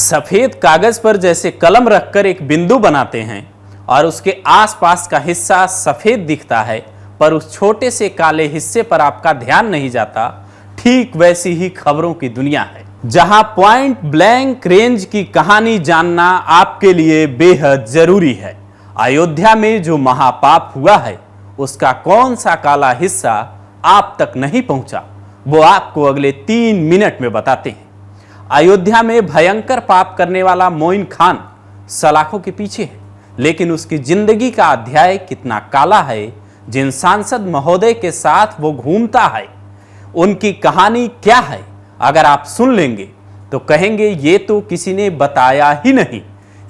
सफेद कागज पर जैसे कलम रखकर एक बिंदु बनाते हैं और उसके आसपास का हिस्सा सफेद दिखता है, पर उस छोटे से काले हिस्से पर आपका ध्यान नहीं जाता, ठीक वैसी ही खबरों की दुनिया है, जहां पॉइंट ब्लैंक रेंज की कहानी जानना आपके लिए बेहद जरूरी है। अयोध्या में जो महापाप हुआ है, उसका कौन सा काला हिस्सा आप तक नहीं पहुंचा, वो आपको अगले 3 मिनट में बताते हैं। अयोध्या में भयंकर पाप करने वाला मोइन खान सलाखों के पीछे है, लेकिन उसकी जिंदगी का अध्याय कितना काला है। जिन सांसद महोदय के साथ वो घूमता है, उनकी कहानी क्या है, अगर आप सुन लेंगे तो कहेंगे ये तो किसी ने बताया ही नहीं।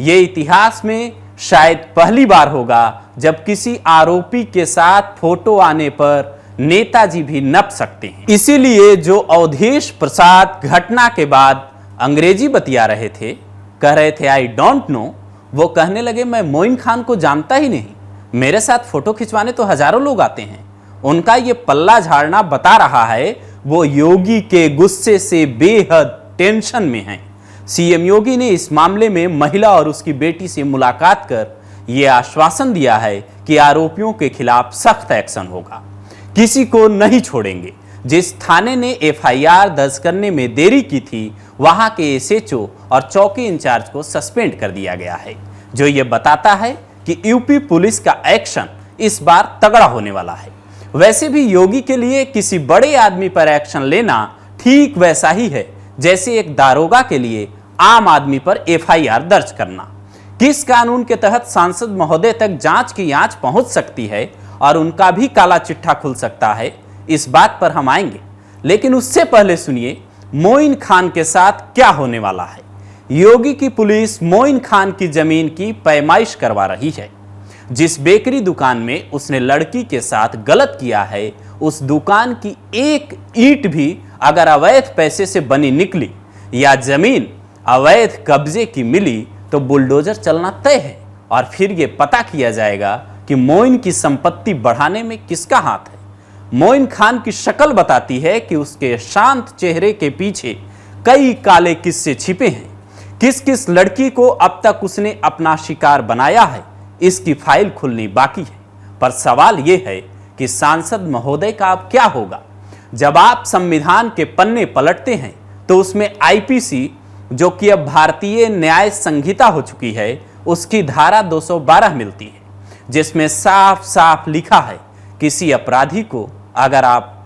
ये इतिहास में शायद पहली बार होगा जब किसी आरोपी के साथ फोटो आने पर नेताजी भी नप सकते हैं। इसीलिए जो अवधेश प्रसाद घटना के बाद अंग्रेजी बतिया रहे थे, कह रहे थे आई डोंट नो, वो कहने लगे मैं मोइन खान को जानता ही नहीं, मेरे साथ फोटो खिंचवाने तो हजारों लोग आते हैं। उनका ये पल्ला झाड़ना बता रहा है वो योगी के गुस्से से बेहद टेंशन में हैं। सीएम योगी ने इस मामले में महिला और उसकी बेटी से मुलाकात कर यह आश्वासन दिया है कि आरोपियों के खिलाफ सख्त एक्शन होगा, किसी को नहीं छोड़ेंगे। जिस थाने ने एफआईआर दर्ज करने में देरी की थी, वहां के एसएचओ और चौकी इंचार्ज को सस्पेंड कर दिया गया है, जो ये बताता है कि यूपी पुलिस का एक्शन इस बार तगड़ा होने वाला है। वैसे भी योगी के लिए किसी बड़े आदमी पर एक्शन लेना ठीक वैसा ही है जैसे एक दारोगा के लिए आम आदमी पर एफआईआर दर्ज करना। किस कानून के तहत सांसद महोदय तक जांच की आंच पहुंच सकती है और उनका भी काला चिट्ठा खुल सकता है, इस बात पर हम आएंगे, लेकिन उससे पहले सुनिए मोइन खान के साथ क्या होने वाला है। योगी की पुलिस मोइन खान की जमीन की पैमाइश करवा रही है। जिस बेकरी दुकान में उसने लड़की के साथ गलत किया है, उस दुकान की एक ईंट भी अगर अवैध पैसे से बनी निकली या जमीन अवैध कब्जे की मिली तो बुलडोजर चलना तय है और फिर यह पता किया जाएगा कि मोइन की संपत्ति बढ़ाने में किसका हाथ है। मोइन खान की शक्ल बताती है कि उसके शांत चेहरे के पीछे कई काले किस्से छिपे हैं। किस किस लड़की को अब तक उसने अपना शिकार बनाया है, इसकी फाइल खुलनी बाकी है। पर सवाल यह है कि सांसद महोदय का अब क्या होगा। जब आप संविधान के पन्ने पलटते हैं तो उसमें आईपीसी, जो कि अब भारतीय न्याय संहिता हो चुकी है, उसकी धारा 212 मिलती है, जिसमें साफ साफ लिखा है किसी अपराधी को अगर आप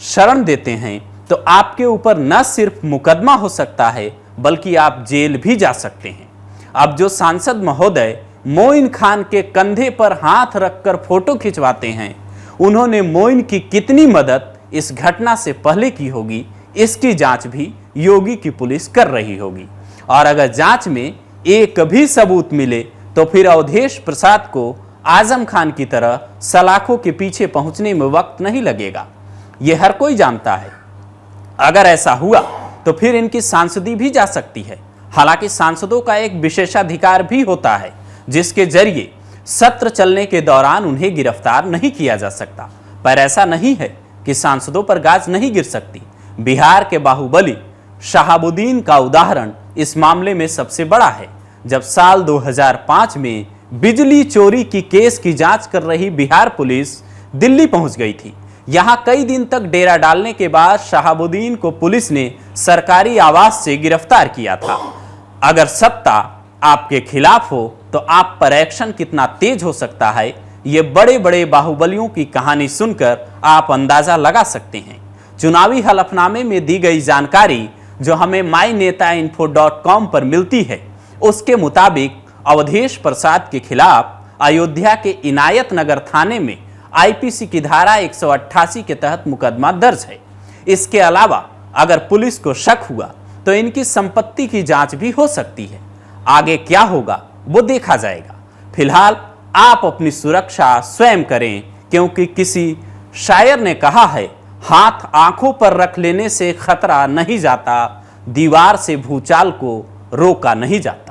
शरण देते हैं तो आपके ऊपर न सिर्फ मुकदमा हो सकता है बल्कि आप जेल भी जा सकते हैं। अब जो सांसद महोदय मोइन खान के कंधे पर हाथ रखकर फोटो खिंचवाते हैं, उन्होंने मोइन की कितनी मदद इस घटना से पहले की होगी, इसकी जांच भी योगी की पुलिस कर रही होगी। और अगर जांच में एक भी सबूत मिले तो फिर अवधेश प्रसाद को आजम खान की तरह सलाखों के पीछे पहुंचने में वक्त नहीं लगेगा, यह हर कोई जानता है। अगर ऐसा हुआ तो फिर इनकी सांसदी भी जा सकती है। हालांकि सांसदों का एक विशेषाधिकार भी होता है जिसके जरिए सत्र चलने के दौरान उन्हें गिरफ्तार नहीं किया जा सकता, पर ऐसा नहीं है कि सांसदों पर गाज नहीं गिर सकती। बिहार के बाहुबली शहाबुद्दीन का उदाहरण इस मामले में सबसे बड़ा है। जब साल 2005 में बिजली चोरी की केस की जांच कर रही बिहार पुलिस दिल्ली पहुंच गई थी। यहां कई दिन तक डेरा डालने के बाद शहाबुद्दीन को पुलिस ने सरकारी आवास से गिरफ्तार किया था। अगर सत्ता आपके खिलाफ हो तो आप पर एक्शन कितना तेज हो सकता है, ये बड़े बड़े बाहुबलियों की कहानी सुनकर आप अंदाजा लगा सकते हैं। चुनावी हलफनामे में दी गई जानकारी जो हमें mynetainfo.com पर मिलती है, उसके मुताबिक अवधेश प्रसाद के खिलाफ अयोध्या के इनायत नगर थाने में आईपीसी की धारा 188 के तहत मुकदमा दर्ज है। इसके अलावा अगर पुलिस को शक हुआ तो इनकी संपत्ति की जांच भी हो सकती है। आगे क्या होगा वो देखा जाएगा। फिलहाल आप अपनी सुरक्षा स्वयं करें, क्योंकि किसी शायर ने कहा है, हाथ आंखों पर रख लेने से खतरा नहीं जाता, दीवार से भूचाल को रोका नहीं जाता।